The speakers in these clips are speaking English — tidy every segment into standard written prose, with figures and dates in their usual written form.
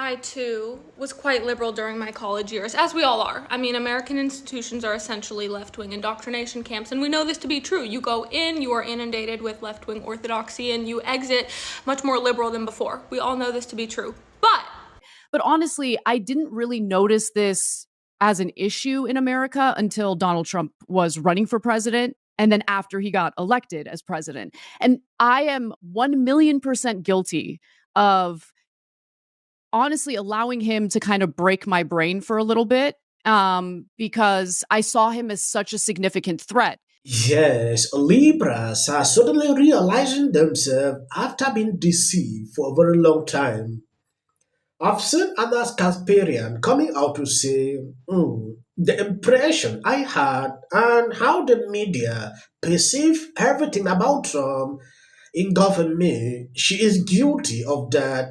I too was quite liberal during my college years, as we all are. I mean, American institutions are essentially left-wing indoctrination camps, and we know this to be true. You go in, you are inundated with left-wing orthodoxy, and you exit much more liberal than before. We all know this to be true. But honestly, I didn't really notice this as an issue in America until Donald Trump was running for president. And then after he got elected as president. And I am 1 million% guilty of honestly allowing him to kind of break my brain for a little bit because I saw him as such a significant threat. Yes, Libras are suddenly realizing themselves after being deceived for a very long time. I've seen others Kasparian coming out to say, the impression I had and how the media perceive everything about Trump engulfing me, she is guilty of that.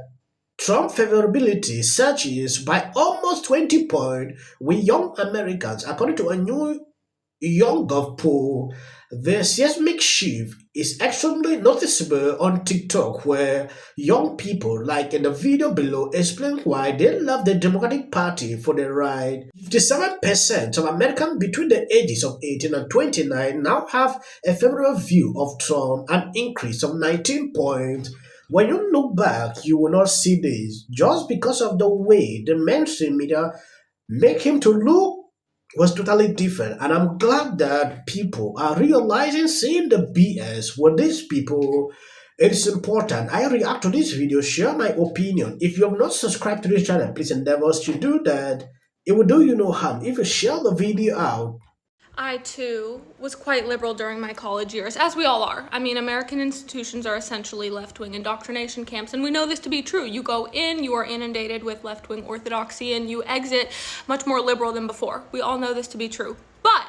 Trump favorability surges by almost 20 points with young Americans, according to a new young Gov poll. The seismic shift is extremely noticeable on TikTok, where young people, like in the video below, explain why they love the Democratic Party for the ride. 57% of Americans between the ages of 18 and 29 now have a favorable view of Trump, an increase of 19 points. When you look back, you will not see this just because of the way the mainstream media make him to look was totally different. And I'm glad that people are realizing seeing the BS with these people. It's important. I react to this video, share my opinion. If you have not subscribed to this channel, please endeavor to do that. It will do you no harm if you share the video out. I too was quite liberal during my college years, as we all are. I mean, American institutions are essentially left-wing indoctrination camps, and we know this to be true. You go in, you are inundated with left-wing orthodoxy, and you exit much more liberal than before. We all know this to be true. But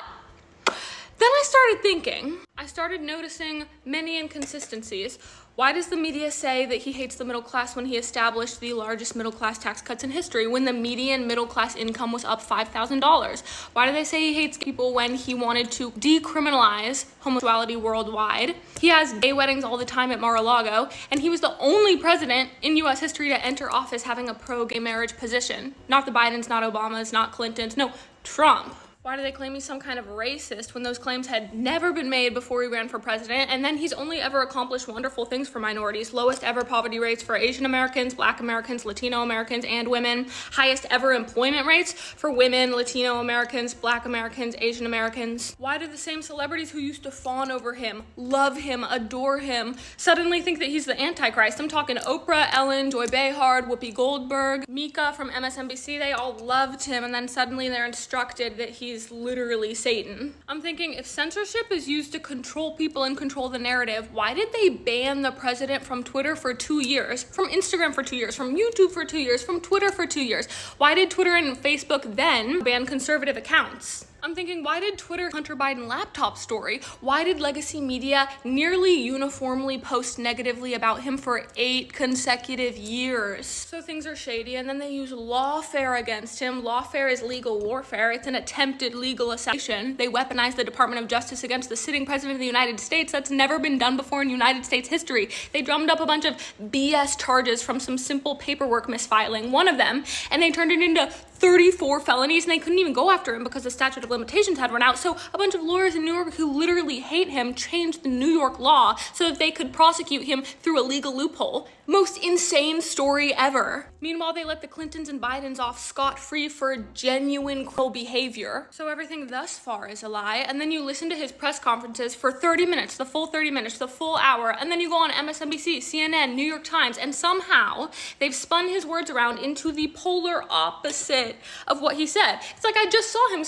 then I started thinking, I started noticing many inconsistencies. Why does the media say that he hates the middle class when he established the largest middle class tax cuts in history, when the median middle class income was up $5,000? Why do they say he hates people when he wanted to decriminalize homosexuality worldwide? He has gay weddings all the time at Mar-a-Lago, and he was the only president in US history to enter office having a pro-gay marriage position. Not the Bidens, not Obamas, not Clintons, no, Trump. Why do they claim he's some kind of racist when those claims had never been made before he ran for president? And then he's only ever accomplished wonderful things for minorities. Lowest ever poverty rates for Asian Americans, Black Americans, Latino Americans, and women. Highest ever employment rates for women, Latino Americans, Black Americans, Asian Americans. Why do the same celebrities who used to fawn over him, love him, adore him, suddenly think that he's the Antichrist? I'm talking Oprah, Ellen, Joy Behar, Whoopi Goldberg, Mika from MSNBC. They all loved him, and then suddenly they're instructed that he's literally Satan. I'm thinking, if censorship is used to control people and control the narrative, why did they ban the president from Twitter for 2 years, from Instagram for 2 years, from YouTube for 2 years, from Twitter for 2 years? Why did Twitter and Facebook then ban conservative accounts? I'm thinking, why did Twitter Hunter Biden laptop story? Why did legacy media nearly uniformly post negatively about him for 8 consecutive years? So things are shady, and then they use lawfare against him. Lawfare is legal warfare. It's an attempted legal assassination. They weaponize the Department of Justice against the sitting president of the United States. That's never been done before in United States history. They drummed up a bunch of BS charges from some simple paperwork misfiling, one of them, and they turned it into 34 felonies, and they couldn't even go after him because the statute of limitations had run out. So a bunch of lawyers in New York who literally hate him changed the New York law so that they could prosecute him through a legal loophole. Most insane story ever. Meanwhile, they let the Clintons and Bidens off scot-free for genuine criminal behavior. So everything thus far is a lie, and then you listen to his press conferences for 30 minutes, the full 30 minutes, the full hour, and then you go on MSNBC, CNN, New York Times, and somehow they've spun his words around into the polar opposite of what he said. It's like I just saw him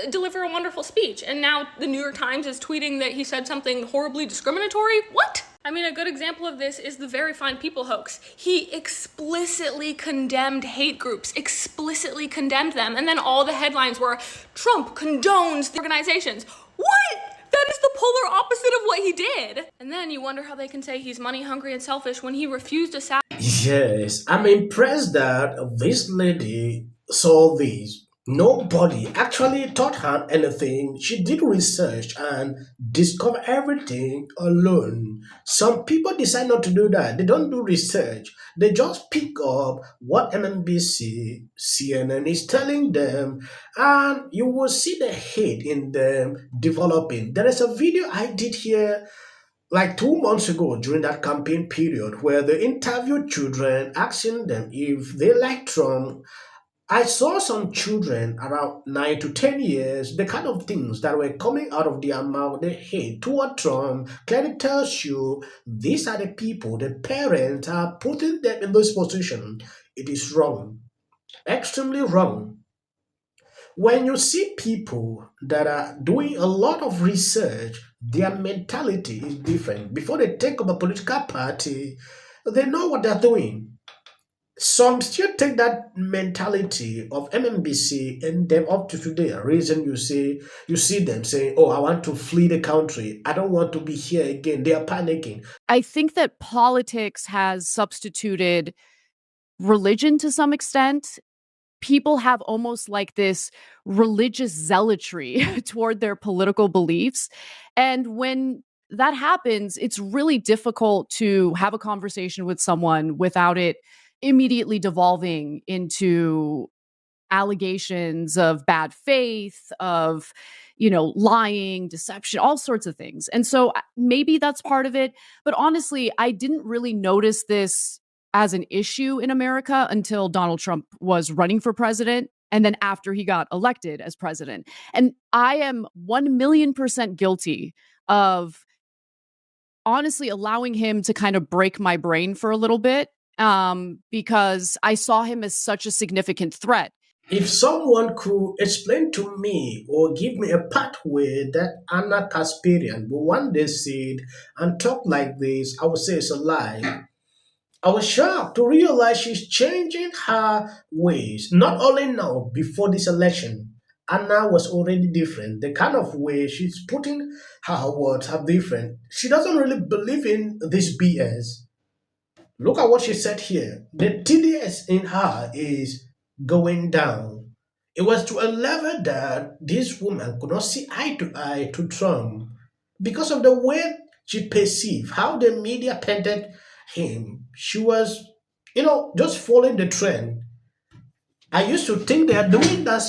deliver a wonderful speech, and now the New York Times is tweeting that he said something horribly discriminatory? What? I mean, a good example of this is the Very Fine People hoax. He explicitly condemned hate groups, explicitly condemned them, and then all the headlines were, Trump condones the organizations. What? That is the polar opposite of what he did. And then you wonder how they can say he's money hungry and selfish when he refused to Yes, I'm impressed that this lady saw this. Nobody actually taught her anything. She did research and discover everything alone. Some people decide not to do that. They don't do research. They just pick up what MNBC, CNN is telling them, and you will see the hate in them developing. There is a video I did here like 2 months ago during that campaign period where they interviewed children asking them if they like Trump. I saw some children around 9 to 10 years, the kind of things that were coming out of their mouth, they hate toward Trump, clearly tells you these are the people, the parents are putting them in this position. It is wrong, extremely wrong. When you see people that are doing a lot of research, their mentality is different. Before they take up a political party, they know what they're doing. Some still take that mentality of MMBC and them up to today. Reason you see them saying, "Oh, I want to flee the country. I don't want to be here again." They are panicking. I think that politics has substituted religion to some extent. People have almost like this religious zealotry toward their political beliefs. And when that happens, it's really difficult to have a conversation with someone without it immediately devolving into allegations of bad faith, of, lying, deception, all sorts of things. And so maybe that's part of it. But honestly, I didn't really notice this as an issue in America until Donald Trump was running for president. And then after he got elected as president. And I am 1,000,000% guilty of honestly allowing him to kind of break my brain for a little bit, because I saw him as such a significant threat. If someone could explain to me or give me a pathway that Anna Kasparian will one day sit and talk like this, I would say it's a lie. I was shocked to realize she's changing her ways, not only now, before this election. Anna was already different. The kind of way she's putting her words are different. She doesn't really believe in this BS. Look at what she said here. The TDS in her is going down. It was to a level that this woman could not see eye to eye to Trump because of the way she perceived how the media painted him. She was, just following the trend. I used to think they are doing that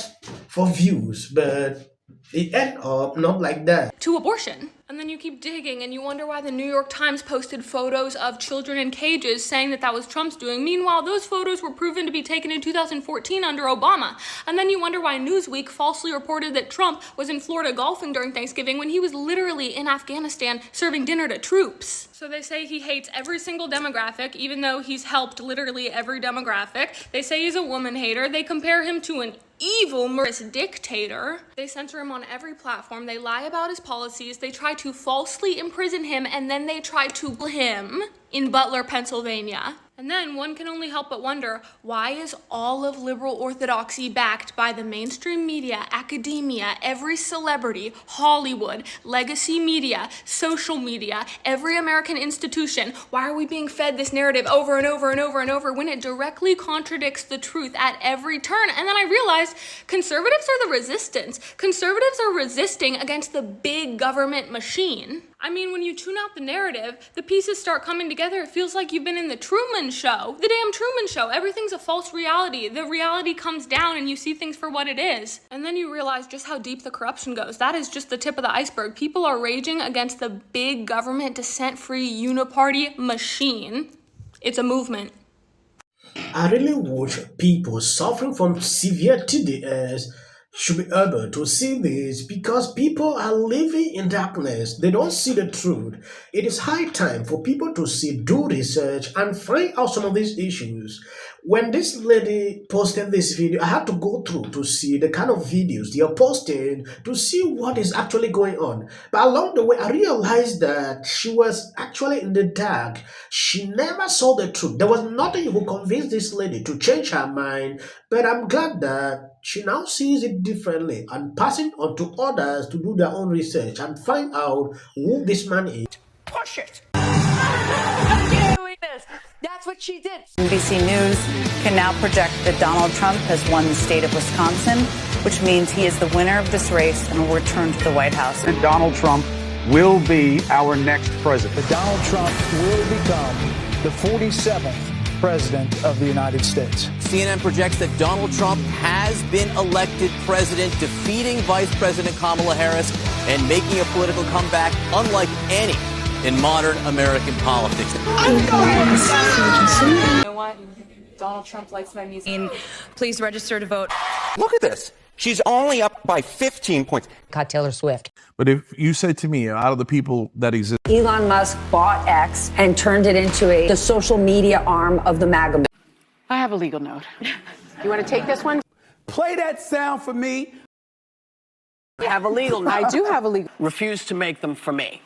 for views, but it ended up not like that. To abortion. And then you keep digging and you wonder why the New York Times posted photos of children in cages saying that was Trump's doing. Meanwhile, those photos were proven to be taken in 2014 under Obama. And then you wonder why Newsweek falsely reported that Trump was in Florida golfing during Thanksgiving when he was literally in Afghanistan serving dinner to troops. So they say he hates every single demographic, even though he's helped literally every demographic. They say he's a woman hater. They compare him to an evil, murderous dictator. They censor him on every platform. They lie about his policies. They try to falsely imprison him, and then they try to kill him in Butler, Pennsylvania. And then one can only help but wonder, why is all of liberal orthodoxy backed by the mainstream media, academia, every celebrity, Hollywood, legacy media, social media, every American institution? Why are we being fed this narrative over and over and over and over when it directly contradicts the truth at every turn? And then I realized conservatives are the resistance. Conservatives are resisting against the big government machine. I mean, when you tune out the narrative, the pieces start coming together. It feels like you've been in the Truman Show. The damn Truman Show. Everything's a false reality. The reality comes down and you see things for what it is. And then you realize just how deep the corruption goes. That is just the tip of the iceberg. People are raging against the big government, dissent-free, uniparty machine. It's a movement. I really wish people suffering from severe TDS should be able to see this because people are living in darkness. They don't see the truth. It is high time for people to see, do research, and find out some of these issues. When this lady posted this video, I had to go through to see the kind of videos they are posting to see what is actually going on. But along the way, I realized that she was actually in the dark. She never saw the truth. There was nothing who convinced this lady to change her mind. But I'm glad that she now sees it differently and passing on to others to do their own research and find out who this man is. Push it! Doing this. That's what she did. NBC News can now project that Donald Trump has won the state of Wisconsin which means he is the winner of this race and will return to the White House. And Donald Trump will be our next president. Donald Trump will become the 47th president of the United States. CNN projects that Donald Trump has been elected president, defeating Vice President Kamala Harris and making a political comeback unlike any in modern American politics. You know what? Donald Trump likes my music. Please register to vote. Look at this. She's only up by 15 points. Got Taylor Swift. But if you said to me, out of the people that exist, Elon Musk bought X and turned it into the social media arm of the MAGA. I have a legal note. You want to take this one? Play that sound for me. I have a legal note. I do have a legal. Refuse to make them for me.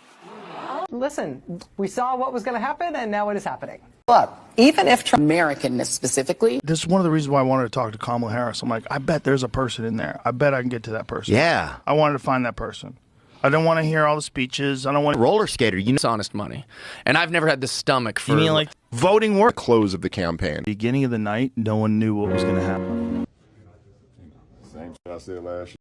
Listen, we saw what was going to happen, and now it is happening. Look, even if Americanness specifically. This is one of the reasons why I wanted to talk to Kamala Harris. I'm like, I bet there's a person in there. I bet I can get to that person. Yeah. I wanted to find that person. I don't want to hear all the speeches. I don't want Roller skater, you know. It's honest money. And I've never had the stomach for... You mean like voting work? Close of the campaign. Beginning of the night, no one knew what was going to happen. Same thing I said last year.